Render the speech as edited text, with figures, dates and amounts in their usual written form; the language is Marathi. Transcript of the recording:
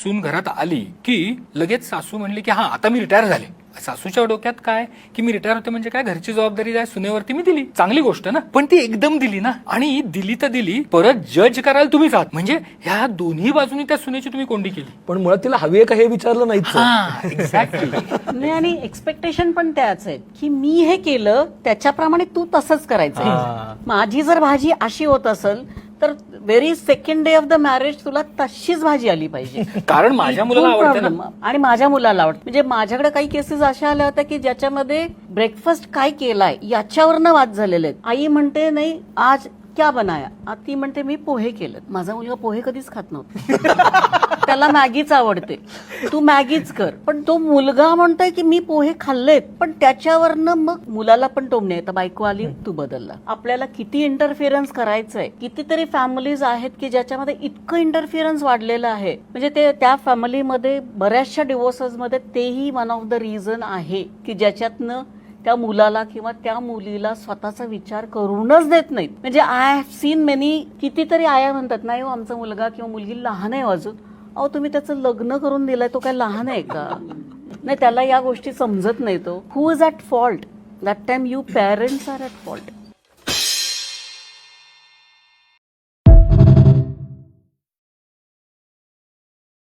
सून घरात आली की लगेच सासू म्हणली की हा आता मी रिटायर झाले. सासूच्या डोक्यात काय की मी रिटायर होते म्हणजे काय, घरची जबाबदारी आहे सुनेवरती मी दिली, चांगली गोष्ट ना. पण ती एकदम दिली ना, आणि दिली तर दिली, परत जज करायला तुम्हीच आहात. म्हणजे ह्या दोन्ही बाजूनी त्या सुनेची तुम्ही कोंडी केली. पण मुळात तिला हवी आहे का हे विचारलं नाहीच. एक्झॅक्टली. नाही, आणि एक्सपेक्टेशन पण त्याच आहेत की मी हे केलं त्याच्याप्रमाणे तू तसंच करायचं. माझी जर भाजी अशी होत असेल तर very second day of the marriage तुला तशीच भाजी आली पाहिजे. कारण माझ्या मुलाला आवडते ना. आणि माझ्या मुलाला आवडतं. म्हणजे माझ्याकडे काही केसेस अशा आल्या होत्या की ज्याच्यामध्ये ब्रेकफास्ट काय केलाय याच्यावरनं वाद झालेले आहेत. आई म्हणते नाही आज क्या बनाया, ती म्हणते मी पोहे केलं. माझा मुलगा पोहे कधीच खात नव्हता. त्याला मॅगीच आवडते, तू मॅगीच कर. पण तो मुलगा म्हणतोय की मी पोहे खाल्लेत, पण त्याच्यावरनं मग मुलाला पण टोमणे येतं, बायको आली तू बदलला. आपल्याला किती इंटरफिअरन्स करायचंय. कितीतरी फॅमिलीज आहेत की ज्याच्यामध्ये इतकं इंटरफिअरन्स वाढलेलं आहे, म्हणजे ते त्या फॅमिलीमध्ये बऱ्याचशा डिवोर्सेसमध्ये तेही वन ऑफ द रिझन आहे की ज्याच्यातनं त्या मुलाला किंवा त्या मुलीला स्वतःचा विचार करूनच देत नाहीत. म्हणजे आय हॅव सीन मेनी, कितीतरी आया म्हणतात नाही हो आमचा मुलगा किंवा मुलगी लहान आहे अजून. अहो तुम्ही त्याचं लग्न करून दिलंय, तो काय लहान आहे का? नाही, त्याला या गोष्टी समजत नाही. तो who is at fault that time, you parents are at fault.